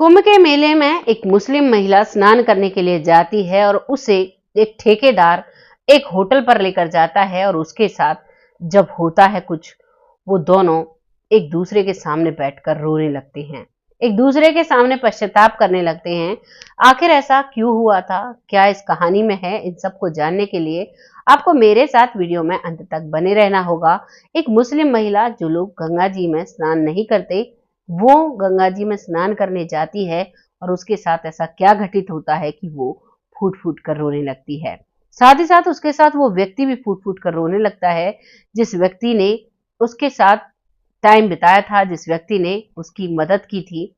कुंभ के मेले में एक मुस्लिम महिला स्नान करने के लिए जाती है और उसे एक ठेकेदार एक होटल पर लेकर जाता है और उसके साथ जब होता है कुछ, वो दोनों एक दूसरे के सामने बैठकर रोने लगते हैं। एक दूसरे के सामने पश्चाताप करने लगते हैं। आखिर ऐसा क्यों हुआ था, क्या इस कहानी में है, इन सबको जानने के लिए आपको मेरे साथ वीडियो में अंत तक बने रहना होगा। एक मुस्लिम महिला, जो लोग गंगा जी में स्नान नहीं करते, वो गंगा जी में स्नान करने जाती है और उसके साथ ऐसा क्या घटित होता है कि वो फूट फूट कर रोने लगती है। साथ ही साथ उसके साथ वो व्यक्ति भी फूट फूट कर रोने लगता है, जिस व्यक्ति ने उसके साथ टाइम बिताया था, जिस व्यक्ति ने उसकी मदद की थी।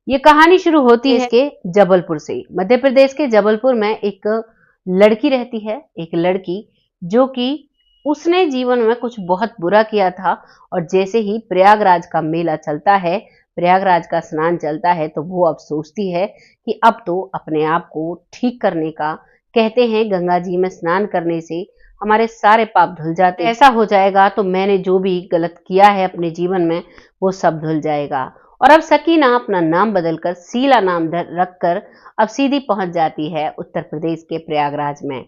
ये कहानी शुरू होती है इसके जबलपुर से। मध्य प्रदेश के जबलपुर में एक लड़की रहती है, एक लड़की जो कि उसने जीवन में कुछ बहुत बुरा किया था और जैसे ही प्रयागराज का मेला चलता है, प्रयागराज का स्नान चलता है, तो वो अब सोचती है कि अब तो अपने आप को ठीक करने का, कहते हैं गंगा जी में स्नान करने से हमारे सारे पाप धुल जाते हैं। ऐसा हो जाएगा तो मैंने जो भी गलत किया है अपने जीवन में वो सब धुल जाएगा। और अब सकीना अपना नाम बदलकर शीला नाम रखकर अब सीधी पहुंच जाती है उत्तर प्रदेश के प्रयागराज में।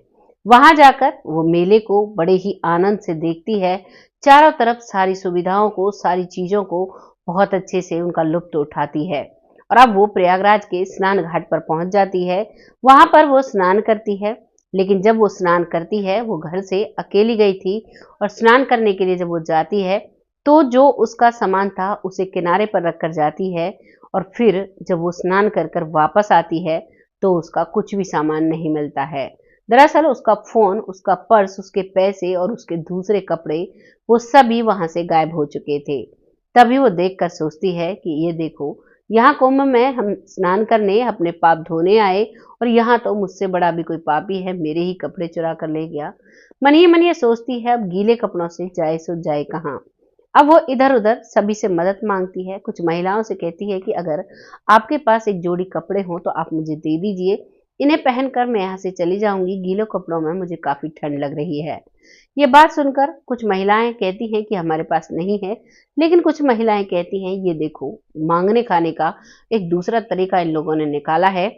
वहां जाकर वो मेले को बड़े ही आनंद से देखती है। चारों तरफ सारी सुविधाओं को, सारी चीजों को बहुत अच्छे से उनका लुत्फ उठाती है। और अब वो प्रयागराज के स्नान घाट पर पहुंच जाती है। वहां पर वो स्नान करती है, लेकिन जब वो स्नान करती है, वो घर से अकेली गई थी और स्नान करने के लिए जब वो जाती है, तो जो उसका सामान था उसे किनारे पर रखकर जाती है। और फिर जब वो स्नान कर कर वापस आती है, तो उसका कुछ भी सामान नहीं मिलता है। दरअसल उसका फोन, उसका पर्स, उसके पैसे और उसके दूसरे कपड़े, वो सभी वहां से गायब हो चुके थे। तभी वो देखकर सोचती है कि ये देखो, यहाँ कुंभ में हम स्नान करने, अपने पाप धोने आए और यहाँ तो मुझसे बड़ा भी कोई पापी है, मेरे ही कपड़े चुरा कर ले गया। मन ही मन ये सोचती है, अब गीले कपड़ों से जाए सो जाए कहाँ। अब वो इधर उधर सभी से मदद मांगती है। कुछ महिलाओं से कहती है कि अगर आपके पास एक जोड़ी कपड़े हों तो आप मुझे दे दीजिए, इन्हें पहनकर मैं यहाँ से चली जाऊंगी, गीले कपड़ों में मुझे काफी ठंड लग रही है। ये बात सुनकर कुछ महिलाएं कहती हैं कि हमारे पास नहीं है, लेकिन कुछ महिलाएं कहती हैं ये देखो, मांगने खाने का एक दूसरा तरीका इन लोगों ने निकाला है।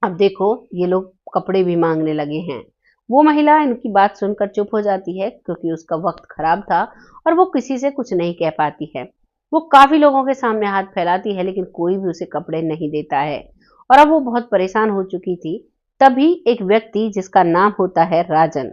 अब देखो, ये लोग कपड़े भी मांगने लगे हैं। वो महिला इनकी बात सुनकर चुप हो जाती है, क्योंकि उसका वक्त खराब था और वो किसी से कुछ नहीं कह पाती है। वो काफी लोगों के सामने हाथ फैलाती है, लेकिन कोई भी उसे कपड़े नहीं देता है। और अब वो बहुत परेशान हो चुकी थी। तभी एक व्यक्ति, जिसका नाम होता है राजन,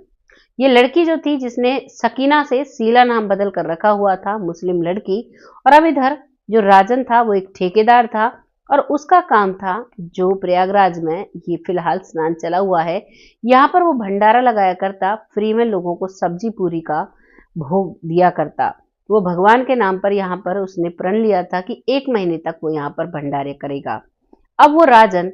ये लड़की जो थी, जिसने सकीना से शीला नाम बदल कर रखा हुआ था, मुस्लिम लड़की। और अब इधर जो राजन था वो एक ठेकेदार था और उसका काम था, जो प्रयागराज में ये फिलहाल स्नान चला हुआ है, यहाँ पर वो भंडारा लगाया करता, फ्री में लोगों को सब्जी पूरी का भोग दिया करता। वो भगवान के नाम पर यहाँ पर उसने प्रण लिया था कि 1 महीने तक वो यहाँ पर भंडारे करेगा। अब वो राजन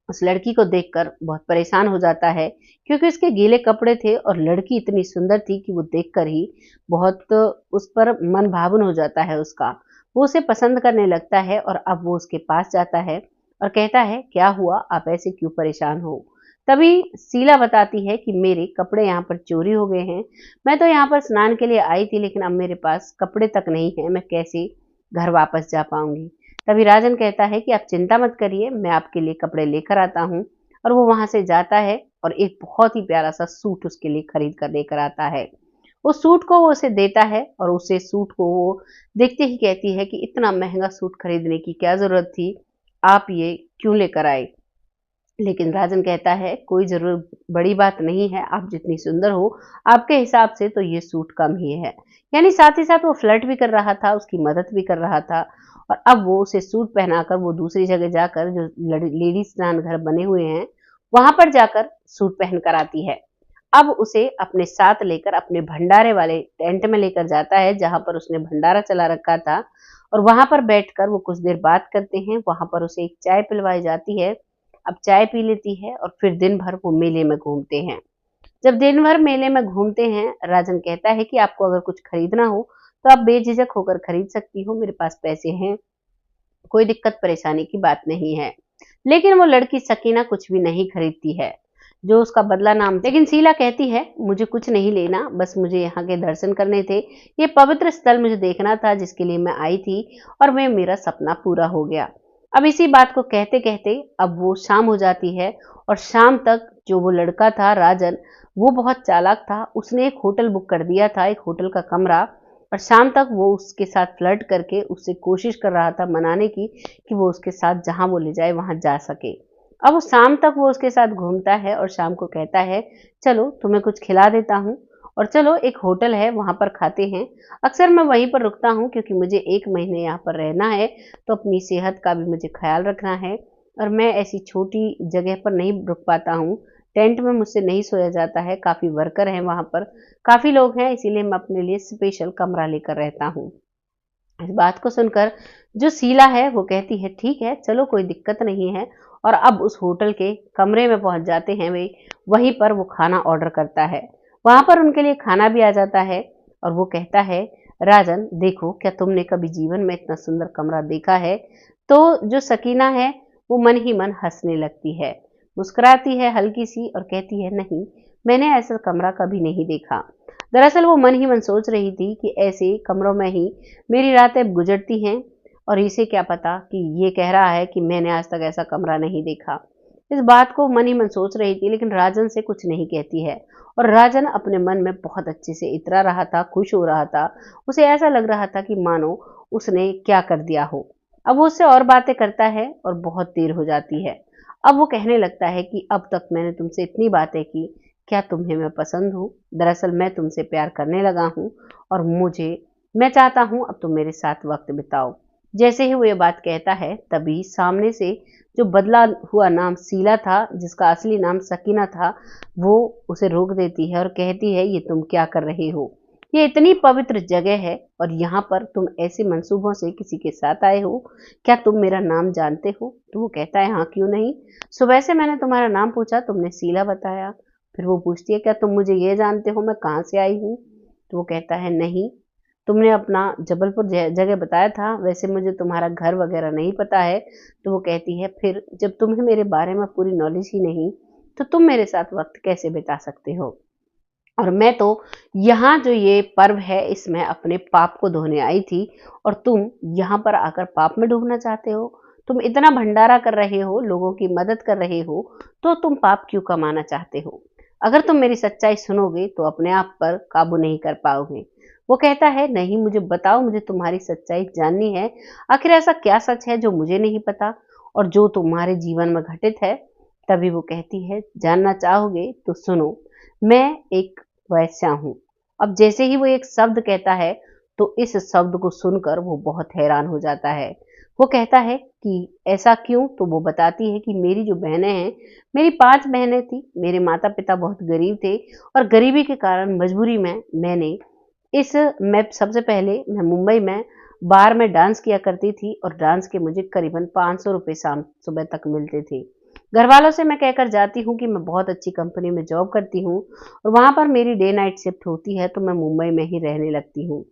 उस लड़की को देखकर बहुत परेशान हो जाता है, क्योंकि उसके गीले कपड़े थे और लड़की इतनी सुंदर थी कि वो देखकर ही बहुत उस पर मन भावुन हो जाता है उसका। वो उसे पसंद करने लगता है और अब वो उसके पास जाता है और कहता है, क्या हुआ, आप ऐसे क्यों परेशान हो। तभी शीला बताती है कि मेरे कपड़े यहाँ पर चोरी हो गए हैं। मैं तो यहाँ पर स्नान के लिए आई थी, लेकिन अब मेरे पास कपड़े तक नहीं है, मैं कैसे घर वापस जा पाऊंगी। तभी राजन कहता है कि आप चिंता मत करिए, मैं आपके लिए कपड़े लेकर आता हूँ। और वो वहां से जाता है और एक बहुत ही प्यारा सा सूट उसके लिए खरीद कर लेकर आता है। उस सूट को वो उसे देता है और उसे सूट को वो देखते ही कहती है कि इतना महंगा सूट खरीदने की क्या जरूरत थी, आप ये क्यों लेकर आए। लेकिन राजन कहता है, कोई जरूर बड़ी बात नहीं है, आप जितनी सुंदर हो, आपके हिसाब से तो ये सूट कम ही है। यानी साथ ही साथ वो फ्लर्ट भी कर रहा था, उसकी मदद भी कर रहा था। और अब वो उसे सूट पहनाकर वो दूसरी जगह जाकर, जो लेडीज स्नान घर बने हुए हैं, वहां पर जाकर सूट पहन कर आती है। अब उसे अपने साथ लेकर अपने भंडारे वाले टेंट में लेकर जाता है, जहां पर उसने भंडारा चला रखा था। और वहां पर बैठकर वो कुछ देर बात करते हैं। वहां पर उसे एक चाय पिलवाई जाती है। अब चाय पी लेती है और फिर दिन भर वो मेले में घूमते हैं। जब दिन भर मेले में घूमते हैं, राजन कहता है कि आपको अगर कुछ खरीदना हो तो आप बेझिझक होकर खरीद सकती हो, मेरे पास पैसे हैं, कोई दिक्कत परेशानी की बात नहीं है। लेकिन वो लड़की सकीना कुछ भी नहीं खरीदती है, जो उसका बदला नाम। लेकिन शीला कहती है, मुझे कुछ नहीं लेना, बस मुझे यहाँ के दर्शन करने थे, ये पवित्र स्थल मुझे देखना था जिसके लिए मैं आई थी, और मैं मेरा सपना पूरा हो गया। अब इसी बात को कहते कहते अब वो शाम हो जाती है और शाम तक जो वो लड़का था राजन, वो बहुत चालाक था। उसने एक होटल बुक कर दिया था, एक होटल का कमरा, और शाम तक वो उसके साथ फ्लर्ट करके उससे कोशिश कर रहा था मनाने की कि वो उसके साथ जहां वो ले जाए वहां जा सके। अब वो शाम तक वो उसके साथ घूमता है और शाम को कहता है, चलो तुम्हें कुछ खिला देता हूँ और चलो एक होटल है वहां पर खाते हैं। अक्सर मैं वहीं पर रुकता हूँ क्योंकि मुझे 1 महीने यहाँ पर रहना है, तो अपनी सेहत का भी मुझे ख्याल रखना है और मैं ऐसी छोटी जगह पर नहीं रुक पाता हूँ। टेंट में मुझसे नहीं सोया जाता है, काफ़ी वर्कर हैं वहाँ पर, काफ़ी लोग हैं, इसीलिए मैं अपने लिए स्पेशल कमरा लेकर रहता हूँ। इस बात को सुनकर जो शीला है वो कहती है, ठीक है चलो कोई दिक्कत नहीं है, और अब उस होटल के कमरे में पहुंच जाते हैं वे। वहीं पर वो खाना ऑर्डर करता है, वहां पर उनके लिए खाना भी आ जाता है और वो कहता है, राजन देखो क्या तुमने कभी जीवन में इतना सुंदर कमरा देखा है? तो जो सकीना है वो मन ही मन हंसने लगती है, मुस्कुराती है हल्की सी और कहती है, नहीं मैंने ऐसा कमरा कभी नहीं देखा। दरअसल वो मन ही मन सोच रही थी कि ऐसे कमरों में ही मेरी रातें गुजरती हैं और इसे क्या पता कि ये कह रहा है कि मैंने आज तक ऐसा कमरा नहीं देखा। इस बात को मन ही मन सोच रही थी लेकिन राजन से कुछ नहीं कहती है, और राजन अपने मन में बहुत अच्छे से इतरा रहा था, खुश हो रहा था। उसे ऐसा लग रहा था कि मानो उसने क्या कर दिया हो। अब वो उससे और बातें करता है और बहुत देर हो जाती है। अब वो कहने लगता है कि अब तक मैंने तुमसे इतनी बातें की, क्या तुम्हें मैं पसंद हूँ? दरअसल मैं तुमसे प्यार करने लगा हूँ और मैं चाहता हूँ अब तुम मेरे साथ वक्त बिताओ। जैसे ही वो ये बात कहता है तभी सामने से जो बदला हुआ नाम शीला था, जिसका असली नाम सकीना था, वो उसे रोक देती है और कहती है, ये तुम क्या कर रहे हो? ये इतनी पवित्र जगह है और यहाँ पर तुम ऐसे मंसूबों से किसी के साथ आए हो? क्या तुम मेरा नाम जानते हो? तो वो कहता है, हाँ क्यों नहीं, सुबह से मैंने तुम्हारा नाम पूछा, तुमने शीला बताया। फिर वो पूछती है, क्या तुम मुझे ये जानते हो मैं कहाँ से आई हूँ? तो वो कहता है, नहीं, तुमने अपना जबलपुर जगह बताया था, वैसे मुझे तुम्हारा घर वगैरह नहीं पता है। तो वो कहती है, फिर जब तुम्हें मेरे बारे में पूरी नॉलेज ही नहीं, तो तुम मेरे साथ वक्त कैसे बिता सकते हो? और मैं तो यहाँ जो ये पर्व है इसमें अपने पाप को धोने आई थी और तुम यहाँ पर आकर पाप में डूबना चाहते हो। तुम इतना भंडारा कर रहे हो, लोगों की मदद कर रहे हो, तो तुम पाप क्यों कमाना चाहते हो? अगर तुम मेरी सच्चाई सुनोगे तो अपने आप पर काबू नहीं कर पाओगे। वो कहता है, नहीं मुझे बताओ, मुझे तुम्हारी सच्चाई जाननी है। आखिर ऐसा क्या सच है जो मुझे नहीं पता और जो तुम्हारे जीवन में घटित है? तभी वो कहती है, जानना चाहोगे तो सुनो, मैं एक वैश्या हूँ। अब जैसे ही वो एक शब्द कहता है तो इस शब्द को सुनकर वो बहुत हैरान हो जाता है। वो कहता है कि ऐसा क्यों? तो वो बताती है कि मेरी जो बहनें हैं, मेरी 5 बहनें थी, मेरे माता पिता बहुत गरीब थे और गरीबी के कारण मजबूरी में मैं सबसे पहले मैं मुंबई में बार में डांस किया करती थी और डांस के मुझे करीबन 500 रुपये शाम सुबह तक मिलते थे। घर वालों से मैं कहकर जाती हूँ कि मैं बहुत अच्छी कंपनी में जॉब करती हूँ और वहाँ पर मेरी डे नाइट शिफ्ट होती है, तो मैं मुंबई में ही रहने लगती हूँ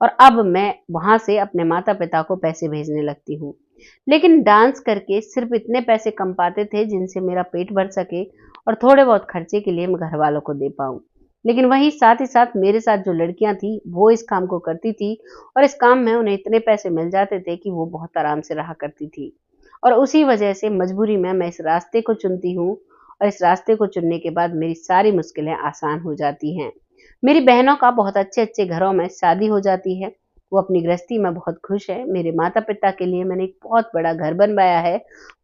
और अब मैं वहाँ से अपने माता पिता को पैसे भेजने लगती हूँ। लेकिन डांस करके सिर्फ इतने पैसे कम पाते थे जिनसे मेरा पेट भर सके और थोड़े बहुत खर्चे के लिए मैं घर वालों को दे पाऊँ। लेकिन वहीं साथ ही साथ मेरे साथ जो लड़कियां थी वो इस काम को करती थी और इस काम में उन्हें इतने पैसे मिल जाते थे कि वो बहुत आराम से रहा करती थी। और उसी वजह से मजबूरी में मैं इस रास्ते को चुनती हूँ और इस रास्ते को चुनने के बाद मेरी सारी मुश्किलें आसान हो जाती हैं। मेरी बहनों का बहुत अच्छे अच्छे घरों में शादी हो जाती है, वो अपनी गृहस्थी में बहुत खुश है। मेरे माता पिता के लिए मैंने एक बहुत बड़ा घर बनवाया है,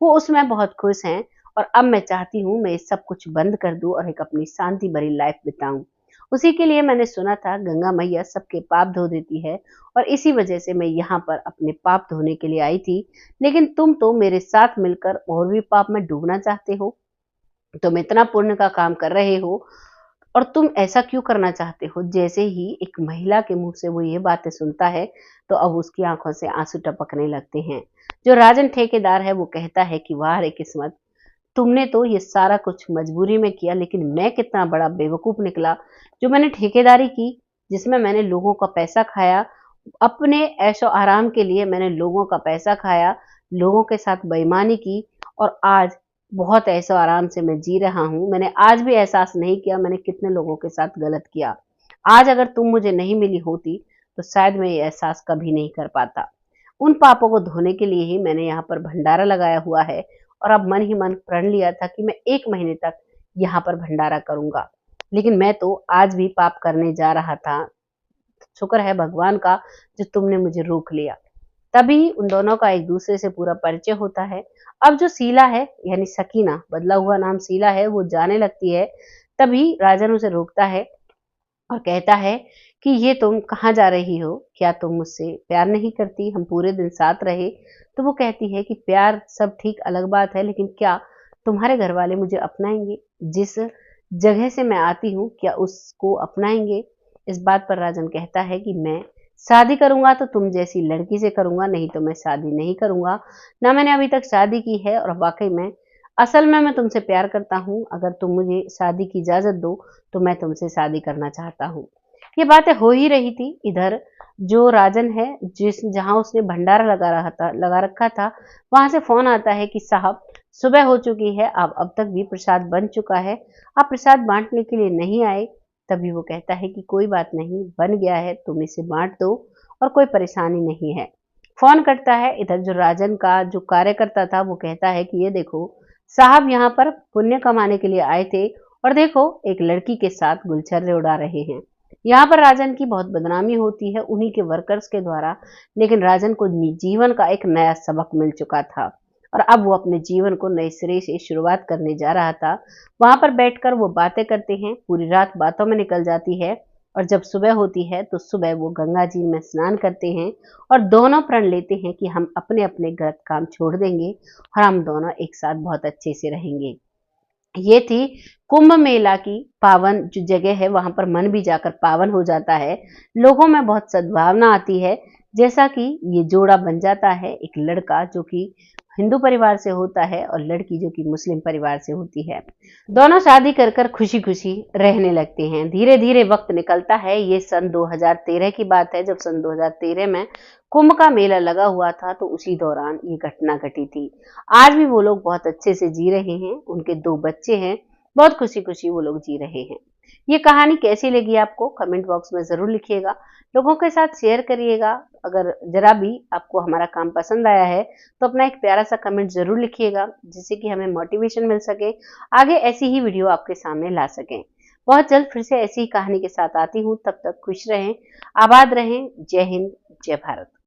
वो उसमें बहुत खुश हैं। और अब मैं चाहती हूँ मैं ये सब कुछ बंद कर दूं और एक अपनी शांति भरी लाइफ बिताऊं। उसी के लिए मैंने सुना था गंगा मैया सबके पाप धो देती है और इसी वजह से मैं यहाँ पर अपने पाप धोने के लिए आई थी। लेकिन तुम तो मेरे साथ मिलकर और भी पाप में डूबना चाहते हो। तुम इतना पुण्य का काम कर रहे हो और तुम ऐसा क्यों करना चाहते हो? जैसे ही एक महिला के मुंह से वो ये बातें सुनता है तो अब उसकी आंखों से आंसू टपकने लगते हैं। जो राजन ठेकेदार है वो कहता है कि वाह रे किस्मत, तुमने तो ये सारा कुछ मजबूरी में किया, लेकिन मैं कितना बड़ा बेवकूफ निकला जो मैंने ठेकेदारी की, जिसमें मैंने लोगों का पैसा खाया। अपने ऐशो आराम के लिए मैंने लोगों का पैसा खाया, लोगों के साथ बेईमानी की और आज बहुत ऐशो आराम से मैं जी रहा हूँ। मैंने आज भी एहसास नहीं किया मैंने कितने लोगों के साथ गलत किया। आज अगर तुम मुझे नहीं मिली होती तो शायद मैं ये एहसास कभी नहीं कर पाता। उन पापों को धोने के लिए ही मैंने यहाँ पर भंडारा लगाया हुआ है और अब मन ही मन प्रण लिया था कि मैं 1 महीने तक यहाँ पर भंडारा करूंगा। लेकिन मैं तो आज भी पाप करने जा रहा था। शुक्र है भगवान का जो तुमने मुझे रोक लिया। तभी उन दोनों का एक दूसरे से पूरा परिचय होता है। अब जो शीला है यानी सकीना, बदला हुआ नाम शीला है, वो जाने लगती है। तभी राजन उसे रोकता है और कहता है कि ये तुम कहाँ जा रही हो? क्या तुम मुझसे प्यार नहीं करती? हम पूरे दिन साथ रहे। तो वो कहती है कि प्यार सब ठीक, अलग बात है, लेकिन क्या तुम्हारे घर वाले मुझे अपनाएंगे? जिस जगह से मैं आती हूँ क्या उसको अपनाएंगे? इस बात पर राजन कहता है कि मैं शादी करूंगा तो तुम जैसी लड़की से करूंगा, नहीं तो मैं शादी नहीं करूंगा। ना मैंने अभी तक शादी की है और वाकई में असल में मैं तुमसे प्यार करता हूँ। अगर तुम मुझे शादी की इजाजत दो तो मैं तुमसे शादी करना चाहता हूँ। ये बातें हो ही रही थी। इधर जो राजन है, जिस जहां उसने भंडारा लगा रखा था, वहां से फोन आता है कि साहब सुबह हो चुकी है, अब तक भी प्रसाद बन चुका है, आप प्रसाद बांटने के लिए नहीं आए। तभी वो कहता है कि कोई बात नहीं, बन गया है, तुम इसे बांट दो और कोई परेशानी नहीं है। फोन करता है। इधर जो राजन का जो कार्यकर्ता था वो कहता है कि ये देखो साहब यहाँ पर पुण्य कमाने के लिए आए थे और देखो एक लड़की के साथ गुलछर्रे उड़ा रहे हैं। यहाँ पर राजन की बहुत बदनामी होती है उन्हीं के वर्कर्स के द्वारा। लेकिन राजन को जीवन का एक नया सबक मिल चुका था और अब वो अपने जीवन को नए सिरे से शुरुआत करने जा रहा था। वहां पर बैठकर वो बातें करते हैं, पूरी रात बातों में निकल जाती है और जब सुबह होती है तो सुबह वो गंगा जी में स्नान करते हैं और दोनों प्रण लेते हैं कि हम अपने अपने गलत काम छोड़ देंगे और हम दोनों एक साथ बहुत अच्छे से रहेंगे। ये थी कुंभ मेला की पावन जो जगह है, वहां पर मन भी जाकर पावन हो जाता है। लोगों में बहुत सद्भावना आती है। जैसा कि ये जोड़ा बन जाता है, एक लड़का जो कि हिंदू परिवार से होता है और लड़की जो कि मुस्लिम परिवार से होती है। दोनों शादी कर कर खुशी खुशी रहने लगते हैं। धीरे धीरे वक्त निकलता है। ये सन 2013 की बात है, जब सन 2013 में कुंभ का मेला लगा हुआ था तो उसी दौरान ये घटना घटी थी। आज भी वो लोग बहुत अच्छे से जी रहे हैं, उनके 2 बच्चे हैं, बहुत खुशी खुशी वो लोग जी रहे हैं। ये कहानी कैसी लगी आपको कमेंट बॉक्स में जरूर लिखिएगा, लोगों के साथ शेयर करिएगा। अगर जरा भी आपको हमारा काम पसंद आया है तो अपना एक प्यारा सा कमेंट जरूर लिखिएगा, जिससे कि हमें मोटिवेशन मिल सके, आगे ऐसी ही वीडियो आपके सामने ला सकें। बहुत जल्द फिर से ऐसी ही कहानी के साथ आती हूँ। तब तक खुश रहें, आबाद रहें। जय हिंद, जय भारत।